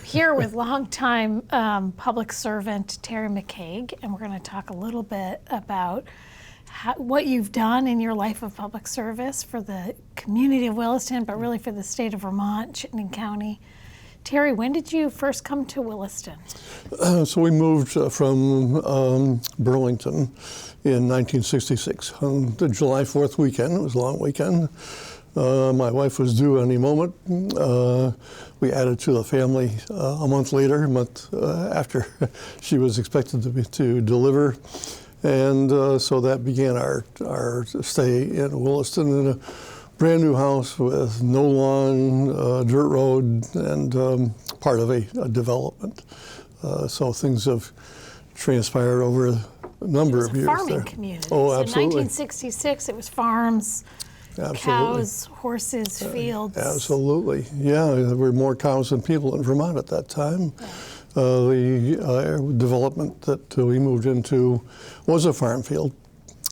here with longtime public servant Terry Macaig, and we're going to talk a little bit about what you've done in your life of public service for the community of Williston, but really for the state of Vermont, Chittenden County. Terry, when did you first come to Williston? So we moved from Burlington in 1966 on the July 4th weekend. It was a long weekend. My wife was due any moment. We added to the family a month later, a month after she was expected to deliver. And so that began our stay in Williston in a brand new house with no lawn, dirt road, and part of a development. So things have transpired over a number of years there. It was a farming community. Oh, so absolutely. 1966, it was farms, absolutely. Cows, horses, fields. Absolutely, yeah. There were more cows than people in Vermont at that time. Yeah. The development that we moved into was a farm field,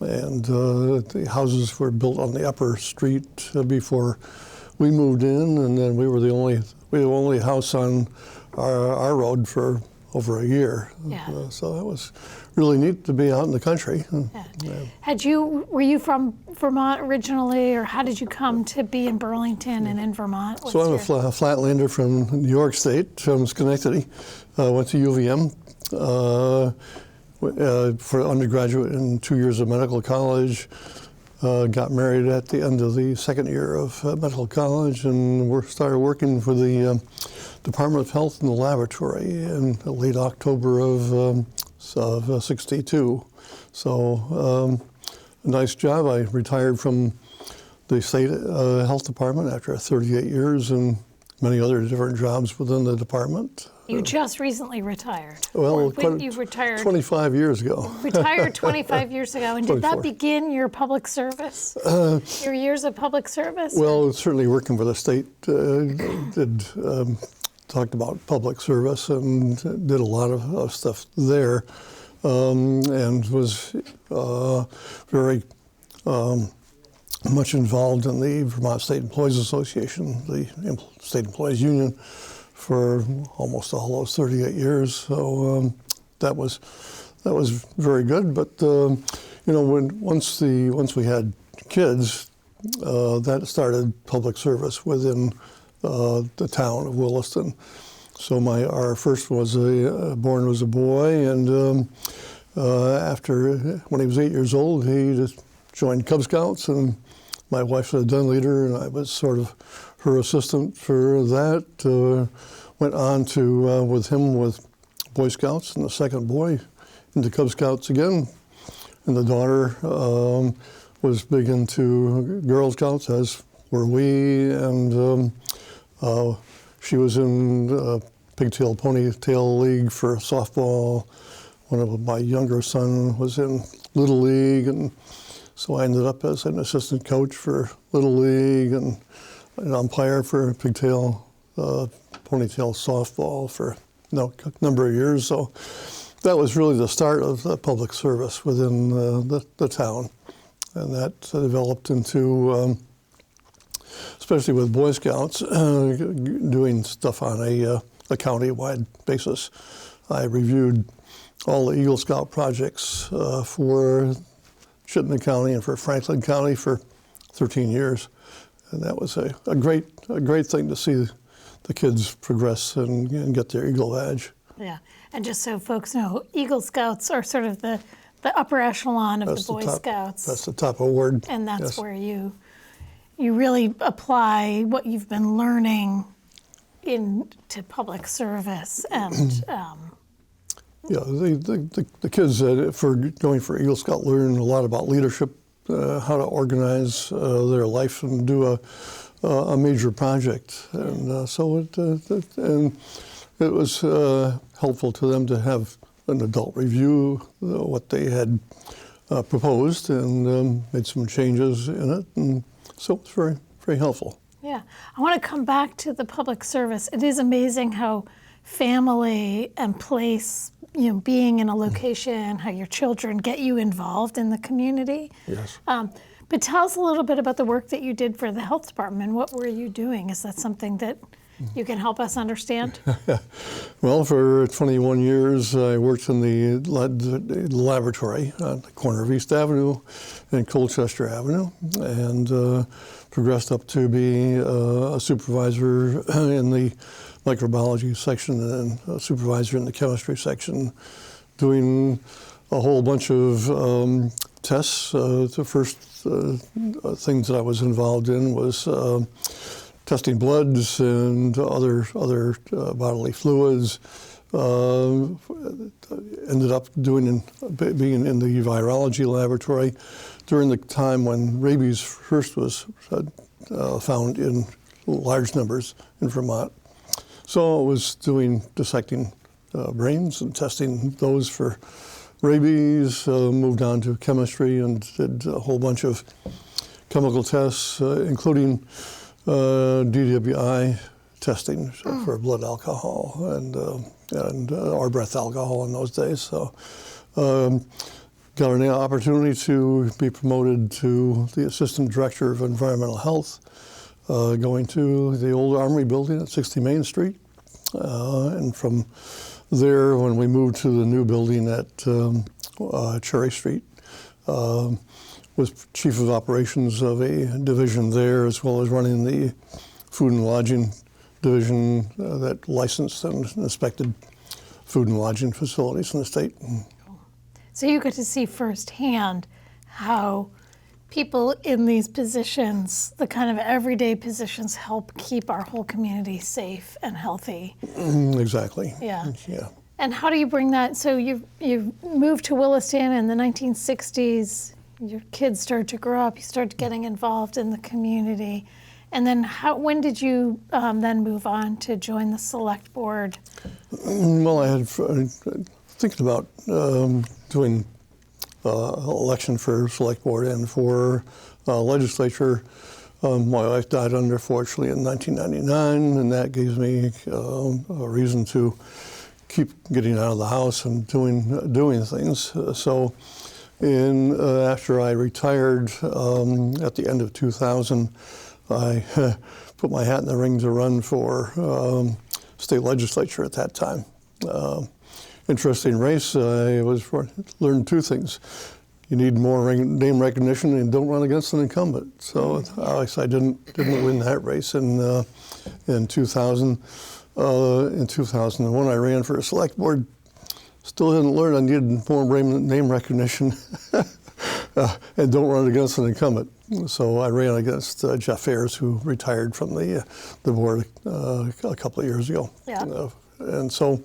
and the houses were built on the upper street before we moved in, and then we were the only house on our road for over a year. Yeah. So that was really neat to be out in the country. Yeah. Were you from Vermont originally, or how did you come to be in Burlington and in Vermont? So I'm a flatlander from New York State, from Schenectady. Went to UVM for undergraduate and 2 years of medical college. Got married at the end of the second year of medical college, and started working for the Department of Health in the laboratory in late October of '62. So a nice job. I retired from the state health department after 38 years and many other different jobs within the department. You just recently retired. Well, you retired 25 years ago. Retired 25 years ago, and 24. did that begin your public service? Your years of public service? Well, certainly working for the state talked about public service and did a lot of stuff there, and was very much involved in the Vermont State Employees Association, the State Employees Union, for almost all those 38 years. So that was very good. But once we had kids, that started public service within the town of Williston. So our first was born was a boy, and when he was 8 years old, he just joined Cub Scouts, and my wife was a den leader, and I was sort of her assistant for that. Went on to with Boy Scouts, and the second boy into Cub Scouts again, and the daughter was big into Girl Scouts, as were we, and she was in Pigtail Ponytail League for softball. One of my younger son was in Little League, and so I ended up as an assistant coach for Little League and an umpire for Pigtail Ponytail softball for a number of years. So that was really the start of the public service within the town, and that developed into, especially with Boy Scouts, doing stuff on a county-wide basis. I reviewed all the Eagle Scout projects for Chittenden County and for Franklin County for 13 years, and that was a great thing to see the kids progress and get their Eagle badge. Yeah, and just so folks know, Eagle Scouts are sort of the upper echelon of the Boy Scouts. That's the top award. And that's yes. where you really apply what you've been learning into public service and. Yeah, the kids for going for Eagle Scout learn a lot about leadership, how to organize their life and do a major project, and so it was helpful to them to have an adult review what they had proposed and made some changes in it, and so it's very, very helpful. Yeah, I want to come back to the public service. It is amazing how family and place, being in a location, how your children get you involved in the community. Yes. But tell us a little bit about the work that you did for the health department. What were you doing? Is that something that you can help us understand? Well, for 21 years, I worked in the laboratory on the corner of East Avenue and Colchester Avenue, and progressed up to be a supervisor in the microbiology section and a supervisor in the chemistry section, doing a whole bunch of tests. The first things that I was involved in was testing bloods and other bodily fluids. Ended up being in the virology laboratory during the time when rabies first was found in large numbers in Vermont. So I was dissecting brains and testing those for rabies, moved on to chemistry and did a whole bunch of chemical tests, including DWI testing for blood alcohol and or breath alcohol in those days. So got an opportunity to be promoted to the Assistant Director of Environmental Health, going to the old Armory building at 60 Main Street. And from there, when we moved to the new building at Cherry Street, was Chief of Operations of a division there, as well as running the Food and Lodging division that licensed and inspected food and lodging facilities in the state. So you get to see firsthand how people in these positions, the kind of everyday positions, help keep our whole community safe and healthy. Exactly. Yeah. Yeah. And how do you bring that? So you moved to Williston in the 1960s. Your kids started to grow up. You started getting involved in the community. And then when did you then move on to join the select board? Well, I had thinking about doing election for select board and for legislature. My wife died unfortunately in 1999, and that gives me a reason to keep getting out of the house and doing things. So, after I retired at the end of 2000, I put my hat in the ring to run for state legislature at that time. Interesting race. I learned two things. You need more name recognition and don't run against an incumbent. So I didn't win that race in 2000. In 2001, I ran for a select board. Still hadn't learned I needed more name recognition and don't run against an incumbent. So I ran against Jeff Ayers, who retired from the board a couple of years ago. Yeah. And so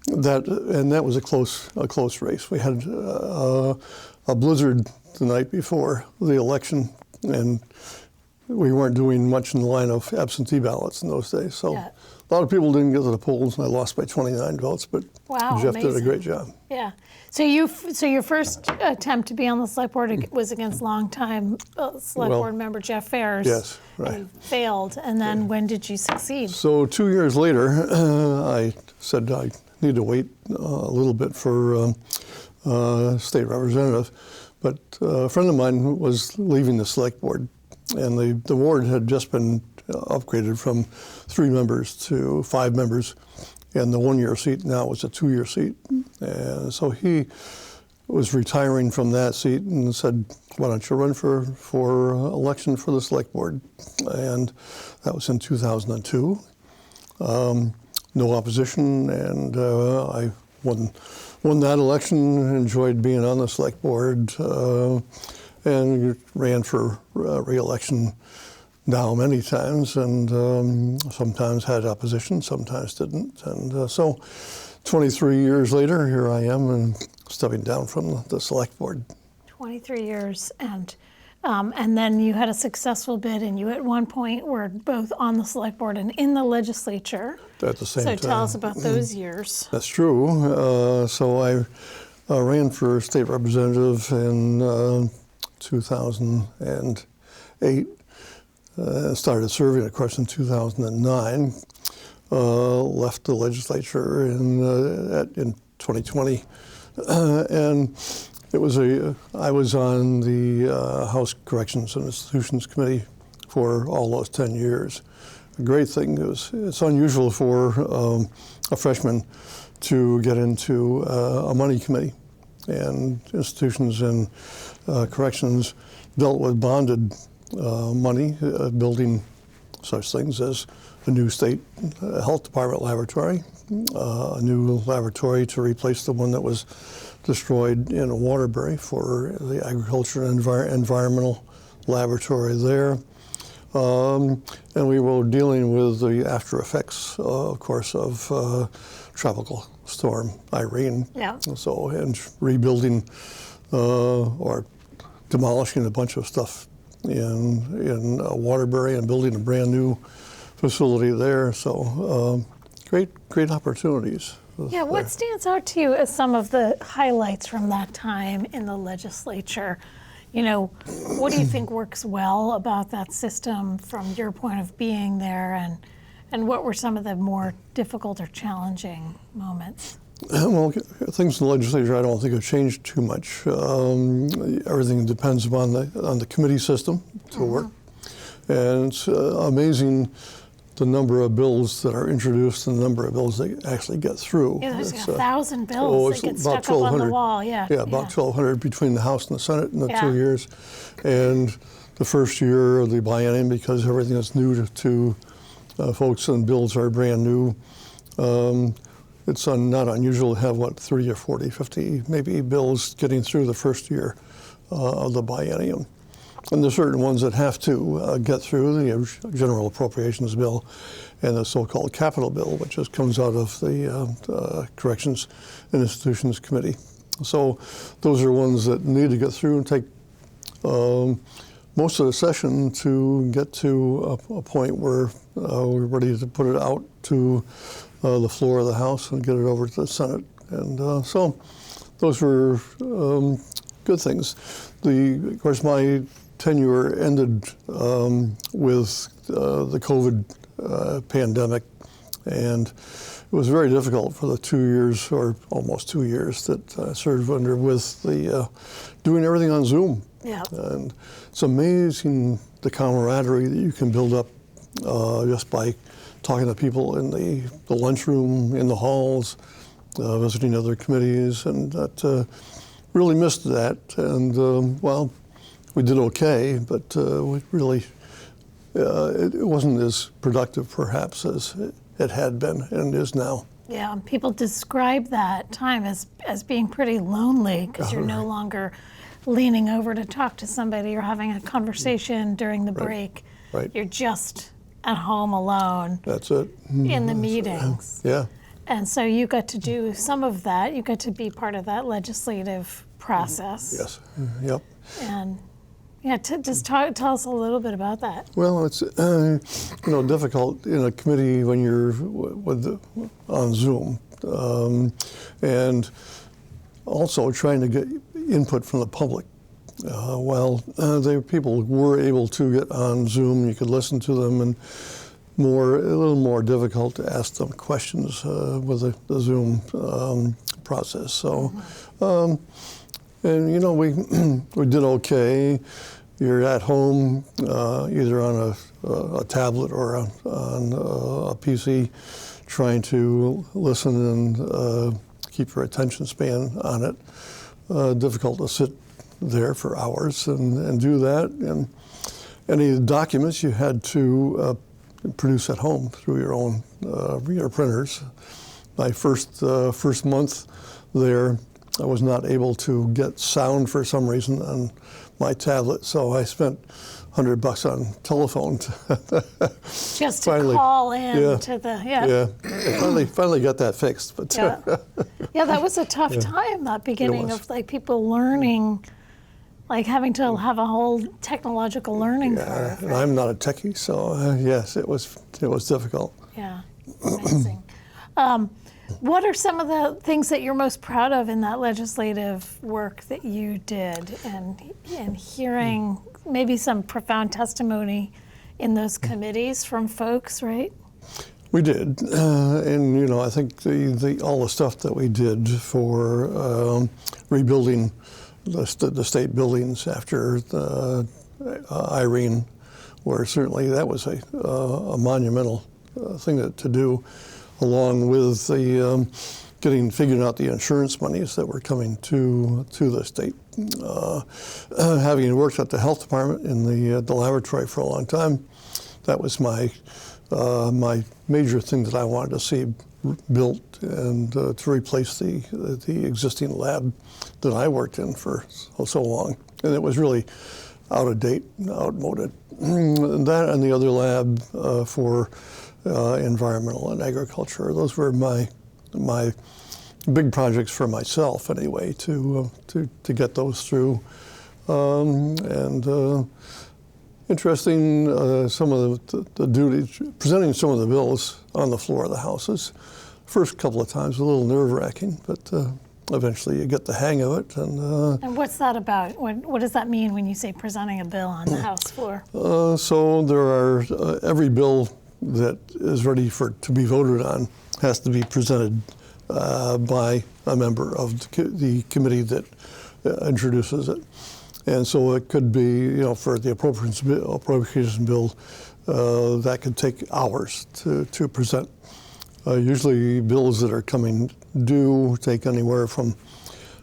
that was a close race. We had a blizzard the night before the election, and we weren't doing much in the line of absentee ballots in those days. So Yeah. a lot of people didn't get to the polls, and I lost by 29 votes. But Wow, Jeff did a amazing. great job. Yeah. So your first attempt to be on the select board was against longtime select board member Jeff Ayers. Yes, right. And you failed. And then when did you succeed? So 2 years later, I said I need to wait a little bit for state representative. But a friend of mine was leaving the select board, and the board had just been upgraded from 3 members to 5 members. And the 1-year seat now was a 2-year seat. And so he was retiring from that seat and said, why don't you run for election for the select board? And that was in 2002. No opposition, and I won that election, enjoyed being on the select board, and ran for re-election now many times, and sometimes had opposition, sometimes didn't. And so 23 years later, here I am and stepping down from the select board. 23 years, and then you had a successful bid, and you at one point were both on the select board and in the legislature. At the same time. So tell us about those years. That's true. So I ran for state representative in 2008. Started serving, of course, in 2009. Left the legislature in 2020, and I was on the House Corrections and Institutions Committee for all those 10 years, a great thing. It's unusual for a freshman to get into a money committee, and institutions and corrections dealt with bonded money, building such things as a new state health department laboratory, a new laboratory to replace the one that was destroyed in Waterbury for the agriculture and environmental laboratory there. And we were dealing with the after effects, of course, of tropical storm Irene. Yeah. So, and rebuilding or demolishing a bunch of stuff in Waterbury and building a brand new facility there. So, great opportunities. Yeah, what stands out to you as some of the highlights from that time in the legislature? You know, what do you think works well about that system from your point of being there, and what were some of the more difficult or challenging moments? Well, things in the legislature I don't think have changed too much. Everything depends upon the committee system to work. And it's amazing the number of bills that are introduced and the number of bills that actually get through. Yeah, there's 1,000 bills that get stuck up on the wall. Yeah, about 1,200 between the House and the Senate in the 2 years. And the first year of the biennium, because everything is new to folks and bills are brand new, it's not unusual to have, 30 or 40, 50 maybe bills getting through the first year of the biennium. And there's certain ones that have to get through, the General Appropriations Bill and the so-called Capital Bill, which just comes out of the Corrections and Institutions Committee. So those are ones that need to get through and take most of the session to get to a point where we're ready to put it out to the floor of the House and get it over to the Senate. And so those were good things. Of course, my tenure ended with the COVID pandemic, and it was very difficult for the 2 years, or almost 2 years, that I served under with the doing everything on Zoom. Yeah. And it's amazing the camaraderie that you can build up just by talking to people in the lunchroom, in the halls, visiting other committees, and that really missed that. And well, we did okay, but we really, it wasn't as productive perhaps as it had been and is now. Yeah, and people describe that time as being pretty lonely because you're no longer leaning over to talk to somebody or having a conversation during the break. Right. You're just at home alone. That's it. In the meetings. Yeah. And so you got to do some of that. You got to be part of that legislative process. Yes. Yep. And yeah, just tell us a little bit about that. Well, it's difficult in a committee when you're on Zoom, and also trying to get input from the public. People were able to get on Zoom, you could listen to them, and a little more difficult to ask them questions with the Zoom process. So, and we did okay. You're at home, either on a tablet or on a PC, trying to listen and keep your attention span on it. Difficult to sit there for hours and do that. And any documents you had to produce at home through your own your printers. My first month there, I was not able to get sound for some reason on my tablet, so I spent $100 on telephone just to call in to the I finally got that fixed, but yeah, that was a tough time, that beginning of people learning, having to have a whole technological learning curve. And I'm not a techie, so yes, it was difficult. Yeah, amazing. What are some of the things that you're most proud of in that legislative work that you did, and hearing maybe some profound testimony in those committees from folks, right? We did, and I think all the stuff that we did for rebuilding the state buildings after Irene where certainly that was a monumental thing to do, along with the figuring out the insurance monies that were coming to the state. Having worked at the health department in the laboratory for a long time, that was my major thing that I wanted to see built, and to replace the existing lab that I worked in for so long, and it was really out of date, outmoded. That and the other lab for environmental and agriculture. Those were my big projects for myself, anyway, to get those through. Interesting, some of the duties, presenting some of the bills on the floor of the houses. First couple of times, a little nerve-wracking, but eventually you get the hang of it. And what's that about? What does that mean when you say presenting a bill on the House floor? So there are, every bill that is ready to be voted on has to be presented by a member of the committee that introduces it. And so it could be, for the appropriation bill, that could take hours to present. Usually bills that are coming due take anywhere from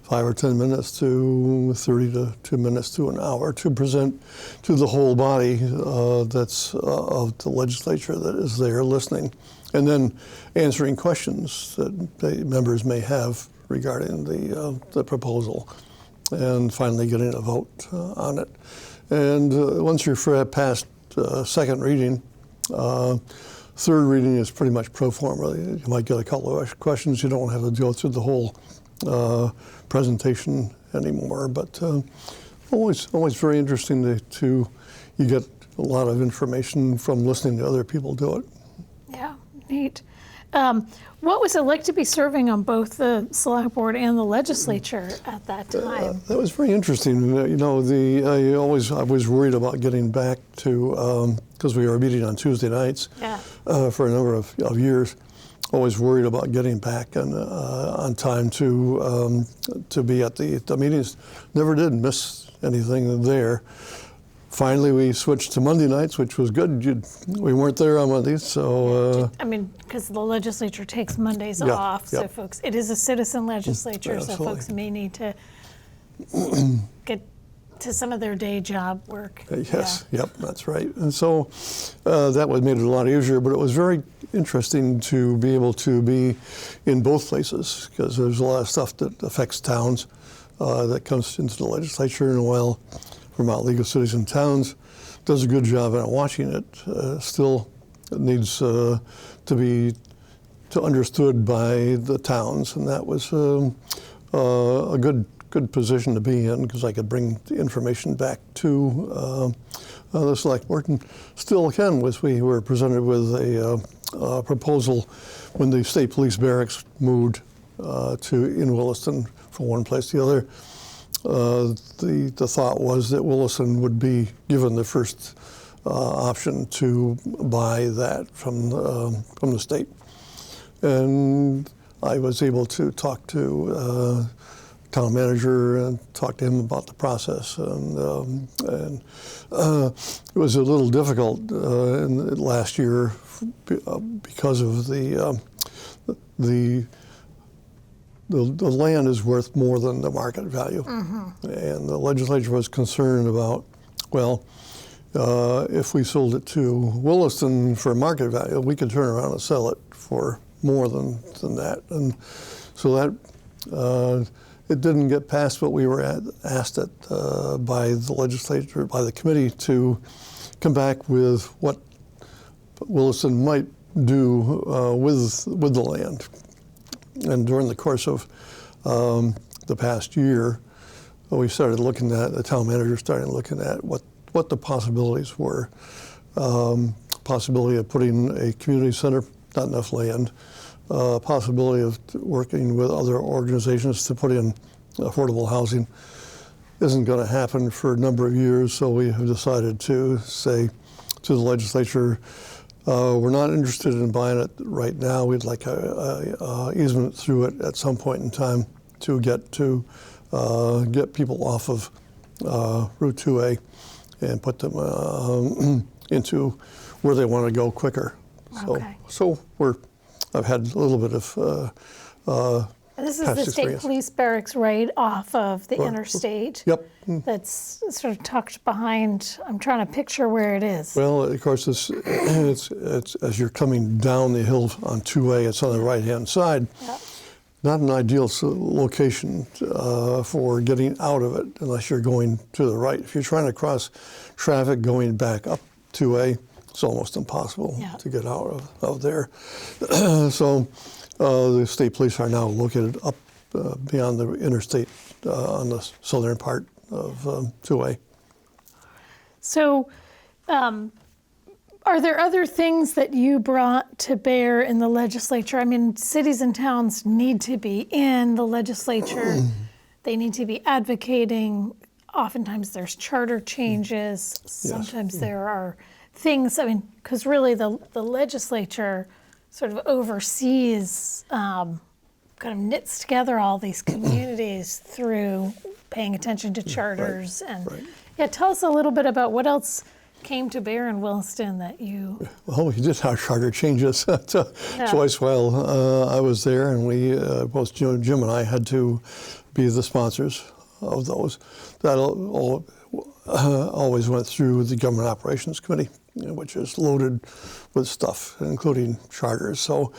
5 or 10 minutes to 30 to 2 minutes to an hour to present to the whole body that's of the legislature that is there listening, and then answering questions that the members may have regarding the proposal, and finally getting a vote on it. And once you're past second reading, third reading is pretty much pro forma. You might get a couple of questions. You don't have to go through the whole presentation anymore. But always very interesting you get a lot of information from listening to other people do it. Yeah, neat. What was it like to be serving on both the select board and the legislature at that time? That was very interesting. I was worried about getting back to, because we were meeting on Tuesday nights for a number of years. Always worried about getting back on time to be at the meetings. Never did miss anything there. Finally, we switched to Monday nights, which was good. We weren't there on Mondays, so... because the legislature takes Mondays off, so folks, it is a citizen legislature, so folks may need to get to some of their day job work. Yes, yep, that's right. And so that made it a lot easier, but it was very interesting to be able to be in both places, because there's a lot of stuff that affects towns that comes into the legislature, and while Vermont League of Cities and Towns does a good job at watching it, still it needs to be understood by the towns, and that was a good position to be in, because I could bring the information back to the select board. And still can, we were presented with a proposal when the state police barracks moved in Williston from one place to the other. The thought was that Williston would be given the first option to buy that from the state, and I was able to talk to town manager and talk to him about the process, and it was a little difficult last year because of the land is worth more than the market value. And the legislature was concerned about, if we sold it to Williston for market value, we could turn around and sell it for more than that. And so that it didn't get past what we were asked by the legislature, by the committee, to come back with what Williston might do with the land. And during the course of the past year, we started looking at, the town manager started looking at what the possibilities were. Possibility of putting a community center, not enough land. Possibility of working with other organizations to put in affordable housing. Isn't going to happen for a number of years, so we have decided to say to the legislature, we're not interested in buying it right now. We'd like a easement through it at some point in time to get people off of Route 2A and put them into where they want to go quicker. Okay. So I've had a little bit of This is past the state experience. police barracks right off of the interstate. Yep. That's sort of tucked behind. I'm trying to picture where it is. Well, of course, it's as you're coming down the hill on 2A, it's on the right-hand side. Yep. Not an ideal location for getting out of it unless you're going to the right. If you're trying to cross traffic going back up 2A, it's almost impossible to get out of there. So the state police are now located up beyond the interstate on the southern part of 2A. So, are there other things that you brought to bear in the legislature? I mean, cities and towns need to be in the legislature. They need to be advocating. Oftentimes there's charter changes. Sometimes there are things, I mean, because really the legislature sort of oversees, kind of knits together all these communities through paying attention to charters. And yeah, tell us a little bit about what else came to bear in Williston that you... Well, we did have charter changes twice while I was there, and we, both Jim and I had to be the sponsors of those. That always went through the Government Operations Committee, which is loaded with stuff, including charters. So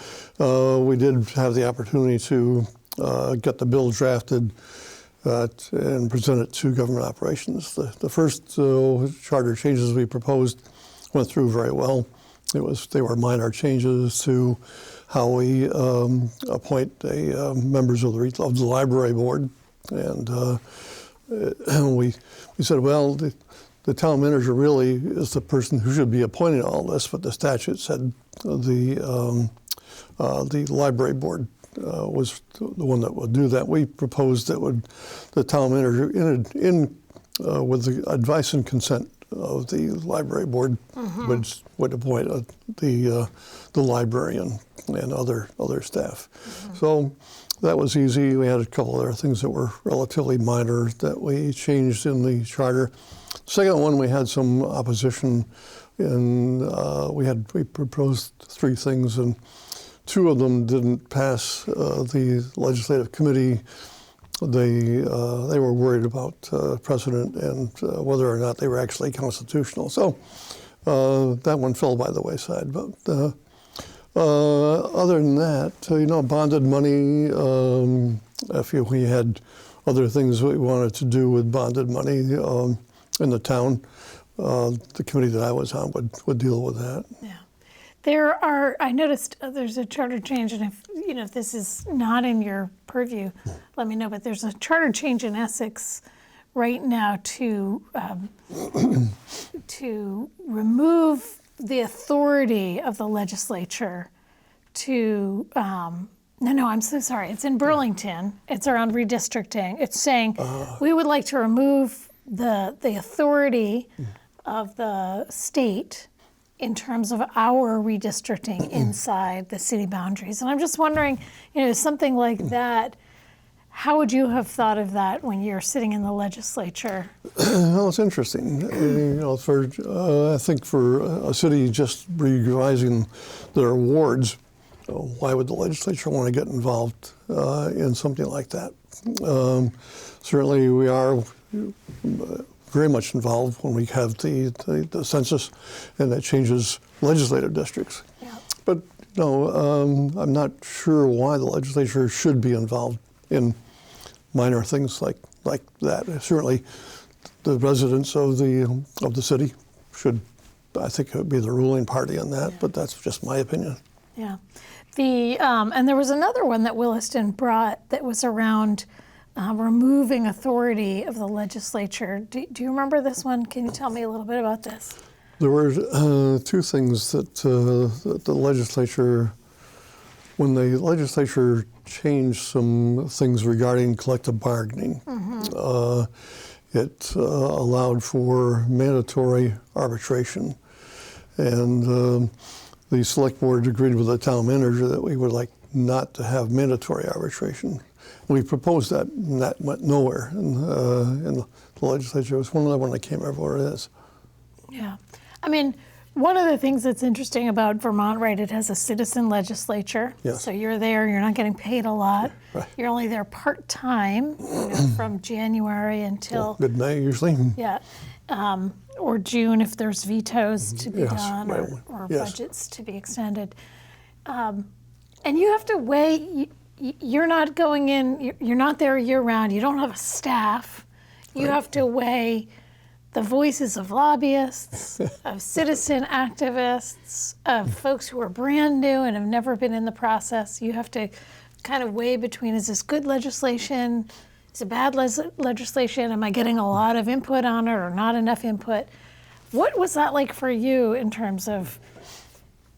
we did have the opportunity to get the bill drafted and present it to Government Operations. The first charter changes we proposed went through very well. They were minor changes to how we appoint members of the library board, and we said, well, the town manager really is the person who should be appointing all this, but the statute said the library board was the one that would do that. We proposed that the town manager, with the advice and consent of the library board, would appoint the librarian and other staff. So that was easy. We had a couple other things that were relatively minor that we changed in the charter. Second one, we had some opposition, and we proposed 3 things, and 2 of them didn't pass the legislative committee. They were worried about precedent and whether or not they were actually constitutional. So that one fell by the wayside. But other than that, bonded money. We had other things we wanted to do with bonded money in the town, the committee that I was on would deal with that. Yeah. I noticed there's a charter change, and if this is not in your purview, let me know, but there's a charter change in Essex right now to remove the authority of the legislature to, I'm so sorry, it's in Burlington, it's around redistricting. It's saying we would like to remove the authority of the state in terms of our redistricting inside the city boundaries. And I'm just wondering, something like that, how would you have thought of that when you're sitting in the legislature? Well, it's interesting. I think for a city just revising their wards, why would the legislature want to get involved in something like that? Certainly we are very much involved when we have the census, and that changes legislative districts. Yeah. But I'm not sure why the legislature should be involved in minor things like that. Certainly, the residents of the city should, I think, be the ruling party on that. But that's just my opinion. Yeah. And there was another one that Williston brought that was around removing authority of the legislature. Do you remember this one? Can you tell me a little bit about this? There were 2 things that the legislature, when the legislature changed some things regarding collective bargaining, it allowed for mandatory arbitration. And the select board agreed with the town manager that we would like not to have mandatory arbitration. We proposed that, and that went nowhere in the legislature. It was one that can't remember what it is. Yeah. I mean, One of the things that's interesting about Vermont, right, it has a citizen legislature. Yes. So you're there, you're not getting paid a lot. Right. You're only there part-time, from January until, Mid-May usually. yeah, or June if there's vetoes to be Yes, done right. or Yes. budgets to be extended. And you have to weigh, you're not going in, you're not there year-round, you don't have a staff. You Right. have to weigh the voices of lobbyists, of citizen activists, of folks who are brand new and have never been in the process. You have to kind of weigh between, is this good legislation? Is it bad legislation? Am I getting a lot of input on it or not enough input? What was that like for you in terms of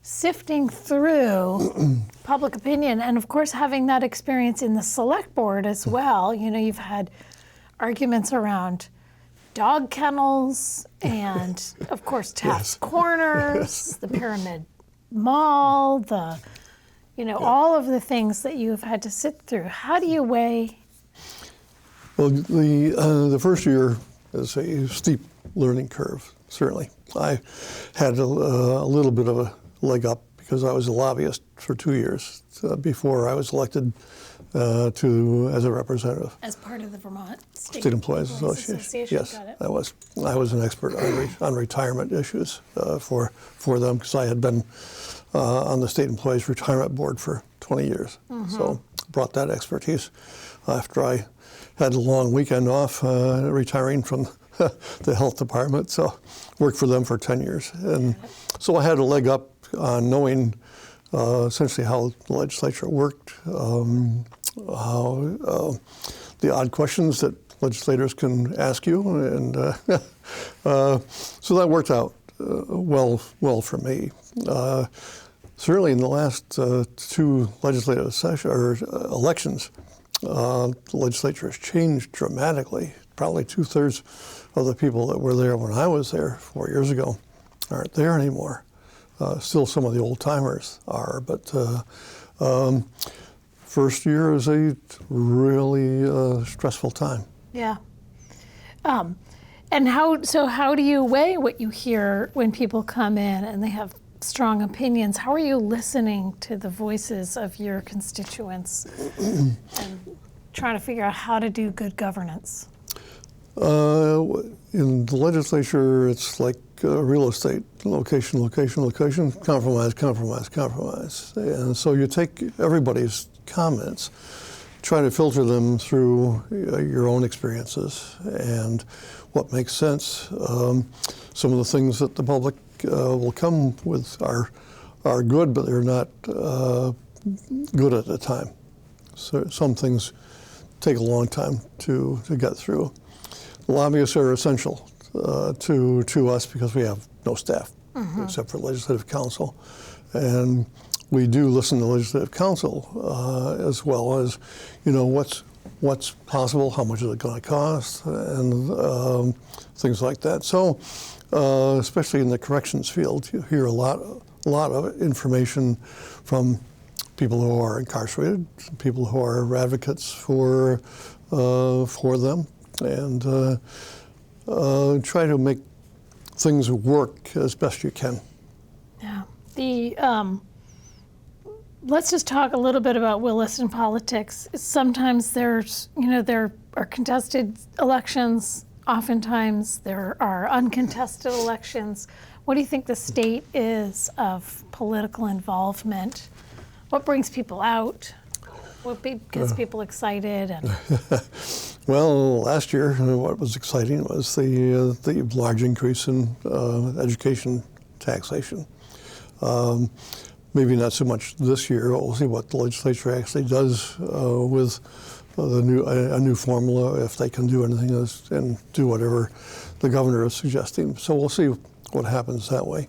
sifting through public opinion? And of course, having that experience in the select board as well. You've had arguments around dog kennels and, of course, Taft's Yes. Corners, Yes. the Pyramid Mall, all of the things that you've had to sit through. How do you weigh? Well, the first year is a steep learning curve, certainly. I had a little bit of a leg up because I was a lobbyist for 2 years before I was elected as a representative. As part of the Vermont State Employees Association. Yes, Got it. I was an expert on retirement issues for them because I had been on the State Employees Retirement Board for 20 years. So brought that expertise after I had a long weekend off retiring from the health department. So worked for them for 10 years. And so I had a leg up on knowing essentially how the legislature worked, how the odd questions that legislators can ask you, and so that worked out well for me. Certainly, in the last two legislative elections, the legislature has changed dramatically. Probably 2/3 of the people that were there when I was there 4 years ago aren't there anymore. Still, some of the old timers are, but first year is a really stressful time. Yeah. And how do you weigh what you hear when people come in and they have strong opinions? How are you listening to the voices of your constituents and trying to figure out how to do good governance? In the legislature, it's like real estate: location, compromise. And so you take everybody's comments, try to filter them through your own experiences and what makes sense. Some of the things that the public will come with are good, but they're not good at the time. So some things take a long time to get through. Lobbyists are essential to us because we have no staff except for legislative counsel, and we do listen to legislative counsel as well as, what's possible, how much is it going to cost, and things like that. So, especially in the corrections field, you hear a lot of information from people who are incarcerated, people who are advocates for them, and try to make things work as best you can. Yeah. Let's just talk a little bit about Williston politics. Sometimes there are contested elections. Oftentimes there are uncontested elections. What do you think the state is of political involvement? What brings people out? What gets people excited? And Well, last year, what was exciting was the large increase in education taxation. Maybe not so much this year. We'll see what the legislature actually does with a new formula, if they can do anything and do whatever the governor is suggesting. So we'll see what happens that way.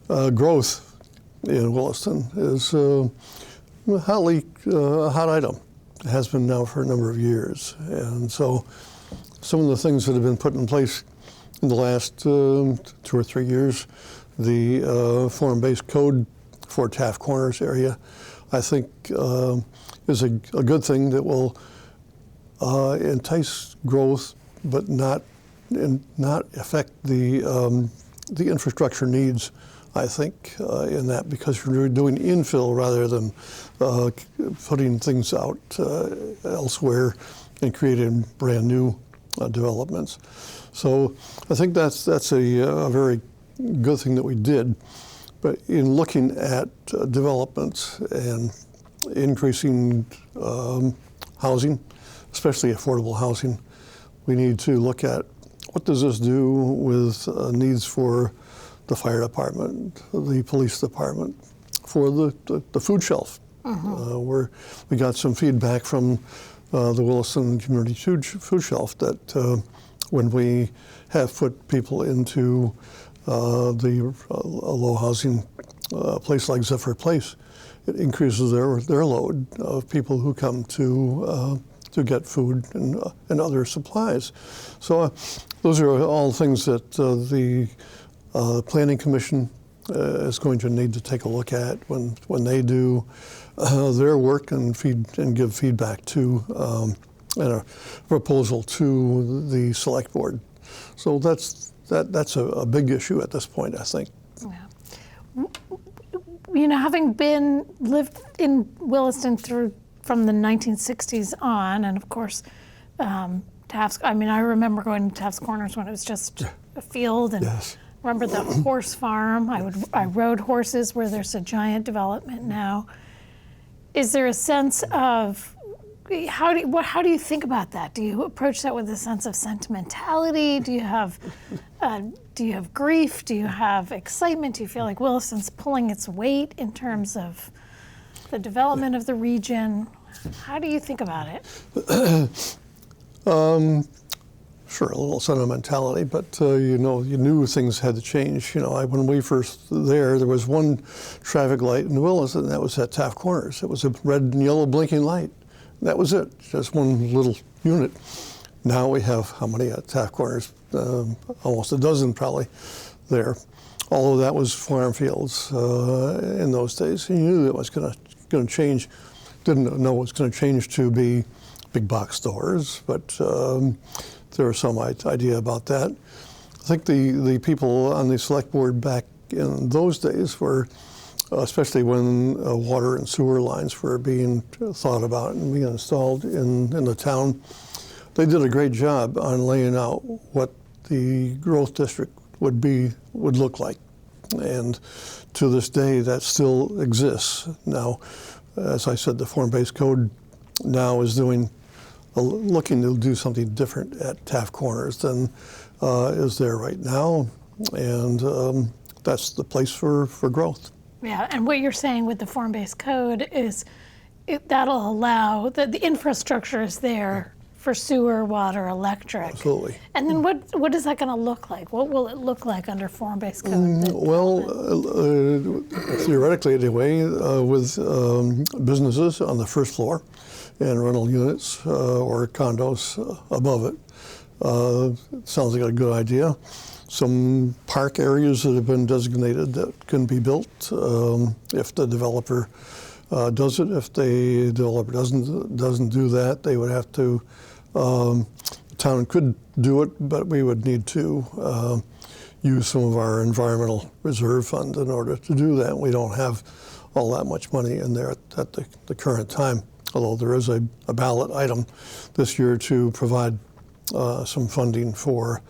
Growth in Williston is a hot item. It has been now for a number of years. And so some of the things that have been put in place in the last 2 or 3 years, the form-based code for Taft Corners area, I think is a good thing that will entice growth, but not affect the infrastructure needs I think, in that, because you're doing infill rather than putting things out elsewhere and creating brand new developments. So I think that's a very good thing that we did. But in looking at developments and increasing housing, especially affordable housing, we need to look at what does this do with needs for the fire department, the police department, for the food shelf. Where we got some feedback from the Williston Community Food Shelf that when we have put people into the low housing place like Zephyr Place, it increases their load of people who come to get food and other supplies. So those are all things that the Planning Commission is going to need to take a look at when they do their work and give feedback to and a proposal to the Select Board. So that's a big issue at this point, I think. Yeah. You know, having lived in Williston from the 1960s on, and of course, Taft's. I mean, I remember going to Taft's Corners when it was just a field, and yes. Remember the horse farm. I rode horses where there's a giant development now. Is there a sense of how do you think about that? Do you approach that with a sense of sentimentality? Do you have grief? Do you have excitement? Do you feel like Williston's pulling its weight in terms of the development of the region? How do you think about it? Sure, a little sentimentality, but you knew things had to change. When we first there was one traffic light in Williston, and that was at Taft Corners. It was a red and yellow blinking light. That was it, just one little unit. Now we have how many at Taft Corners? Almost a dozen probably there. All of that was farm fields in those days. You knew it was going to change. Didn't know it was going to change to be big box stores, but there was some idea about that. I think the people on the select board back in those days were, especially when water and sewer lines were being thought about and being installed in the town, they did a great job on laying out what the growth district would look like. And to this day, that still exists. Now, as I said, the form-based code now is looking to do something different at Taft Corners than is there right now, and that's the place for growth. Yeah, and what you're saying with the form-based code is that'll allow that the infrastructure is there for sewer, water, electric. Absolutely. And then what is that going to look like? What will it look like under form-based code? Theoretically anyway, with businesses on the first floor and rental units or condos above it. Sounds like a good idea. Some park areas that have been designated that can be built if the developer does it. If the developer doesn't do that, they would have to. The town could do it, but we would need to use some of our environmental reserve fund in order to do that. We don't have all that much money in there at the current time, although there is a ballot item this year to provide some funding for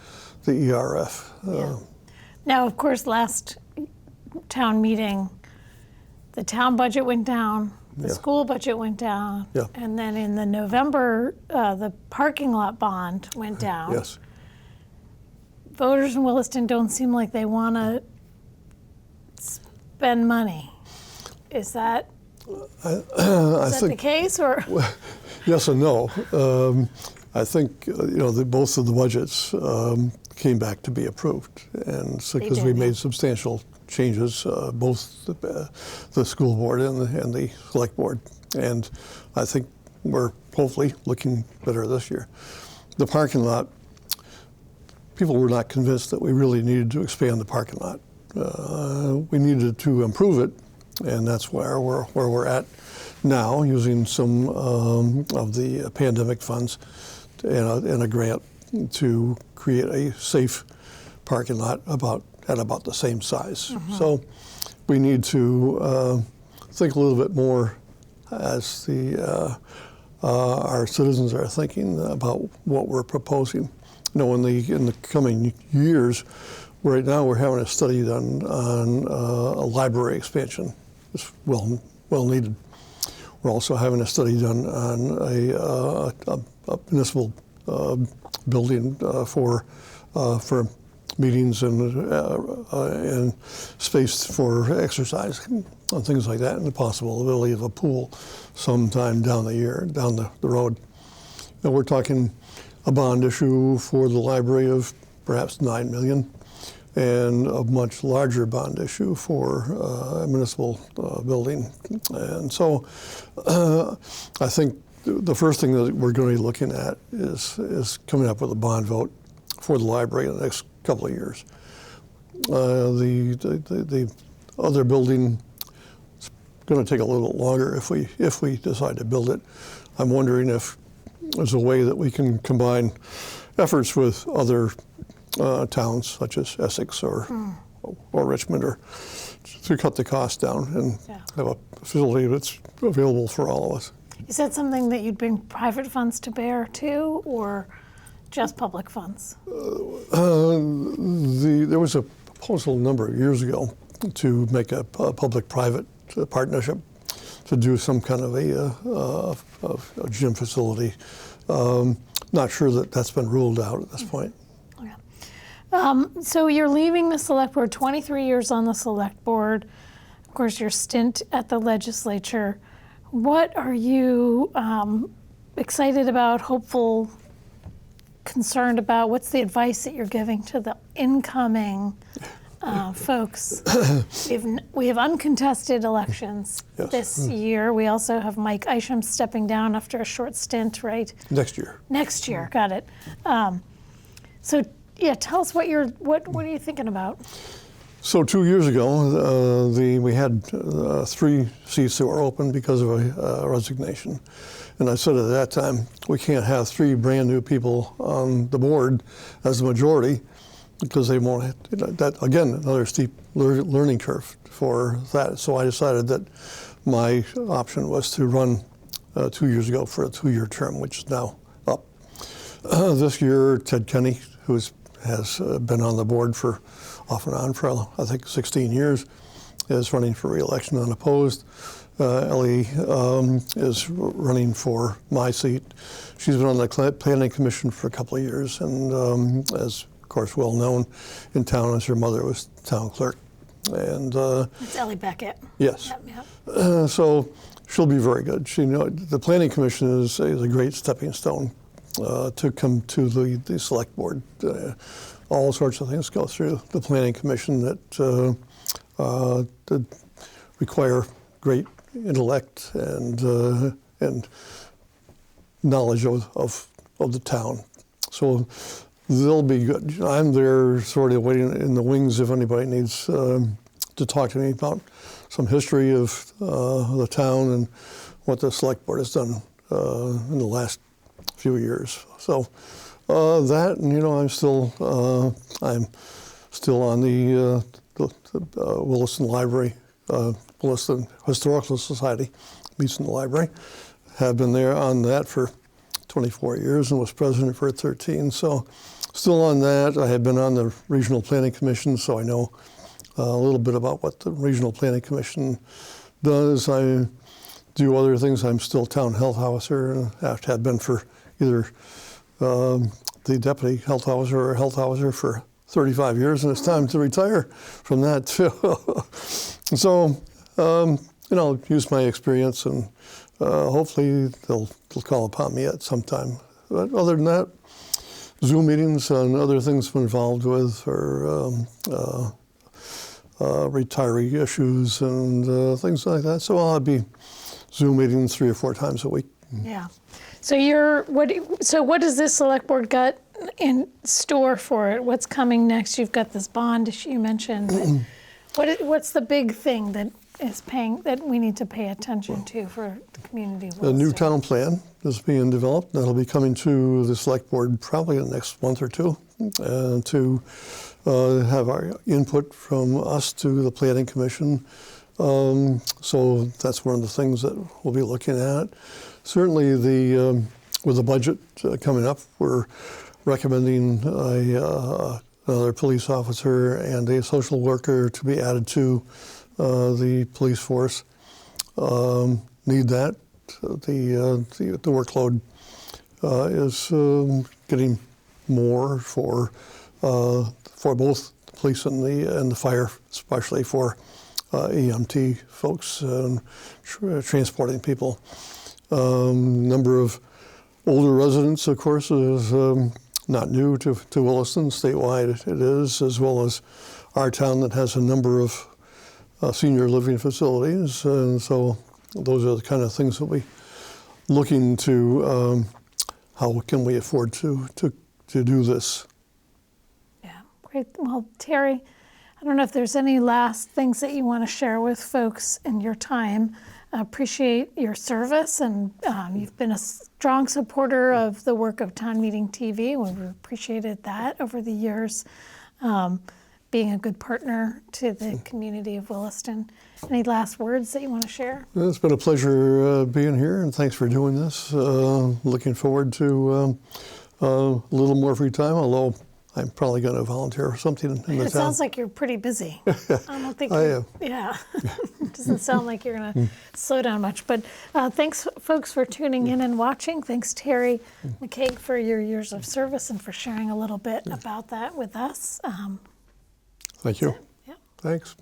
the ERF. Yeah. Now, of course, last town meeting, the town budget went down, the school budget went down, and then in the November, the parking lot bond went down. Yes. Voters in Williston don't seem like they want to spend money. Is that the case, or? Yes and no. I think both of the budgets came back to be approved, and so because we made substantial changes, both the school board and the select board, and I think we're hopefully looking better this year. The parking lot, people were not convinced that we really needed to expand the parking lot. We needed to improve it, and that's where we're at now, using some of the pandemic funds and a grant to create a safe parking lot about at about the same size. So we need to think a little bit more as our citizens are thinking about what we're proposing. You know, in the coming years, right now we're having a study done on a library expansion. It's well needed. We're also having a study done on a municipal building for meetings and space for exercise and things like that, and the possibility of a pool sometime down the road. And we're talking a bond issue for the library of perhaps $9 million, and a much larger bond issue for a municipal building. And so I think the first thing that we're going to be looking at is coming up with a bond vote for the library in the next couple of years. The other building is going to take a little longer if we decide to build it. I'm wondering if there's a way that we can combine efforts with other towns such as Essex or Richmond, or to cut the cost down and have a facility that's available for all of us. Is that something that you'd bring private funds to bear too, or just public funds? There was a proposal a number of years ago to make a public-private partnership to do some kind of a gym facility. Not sure that that's been ruled out at this point. Okay. So you're leaving the select board, 23 years on the select board. Of course, your stint at the legislature. What are you excited about, hopeful, concerned about? What's the advice that you're giving to the incoming folks? We have uncontested elections this year. We also have Mike Isham stepping down after a short stint, right? Next year. Next year, got it. So yeah, tell us what are you thinking about? So 2 years ago, we had 3 seats that were open because of a resignation. And I said at that time, we can't have 3 brand new people on the board as the majority, because they won't, that again, another steep learning curve for that. So I decided that my option was to run 2 years ago for a 2-year term, which is now up. This year, Ted Kenny, who has been on the board for off and on for I think 16 years, is running for re-election unopposed. Ellie is running for my seat. She's been on the Planning Commission for a couple of years, and as of course well known in town as her mother was town clerk. And it's Ellie Beckett. Yes. Yep. So she'll be very good. The Planning Commission is a great stepping stone to come to the select board. All sorts of things go through the Planning Commission that require great intellect and knowledge of the town. So they'll be good. I'm there sort of waiting in the wings if anybody needs to talk to me about some history of the town and what the select board has done in the last few years. So that, and I'm still on the Williston Library, Williston Historical Society meets in the library. Have been there on that for 24 years and was president for 13. So still on that. I have been on the Regional Planning Commission, so I know a little bit about what the Regional Planning Commission does. I do other things. I'm still town health officer, and have been for either the deputy health officer or health officer for 35 years, and it's time to retire from that too. So, use my experience, and hopefully they'll call upon me at some time. But other than that, Zoom meetings and other things I'm involved with are retiree issues and things like that. So I'll be Zoom meetings 3 or 4 times a week. Yeah. So what does this select board got in store for it? What's coming next? You've got this bond issue you mentioned. But what's the big thing that we need to pay attention to for the community of Williston? The new town plan is being developed. That'll be coming to the select board probably in the next month or 2. and to have our input from us to the Planning Commission. So that's one of the things that we'll be looking at. Certainly, with the budget coming up, we're recommending another police officer and a social worker to be added to the police force. Need that. The workload is getting more for both the police and the fire, especially for EMT folks transporting people. Number of older residents, of course, is not new to Williston. Statewide it is, as well as our town that has a number of senior living facilities. And so those are the kind of things that we looking to how can we afford to do this. Yeah, great. Well, Terry, I don't know if there's any last things that you want to share with folks in your time. I appreciate your service, and you've been a strong supporter of the work of Town Meeting TV. We've appreciated that over the years, being a good partner to the community of Williston. Any last words that you want to share? It's been a pleasure being here, and thanks for doing this. Looking forward to a little more free time, although I'm probably going to volunteer for something in the town. It sounds like you're pretty busy. I don't think I am. Yeah, it doesn't sound like you're going to slow down much. But thanks, folks, for tuning in and watching. Thanks, Terry Macaig, for your years of service and for sharing a little bit about that with us. Thank you. Yeah. Thanks.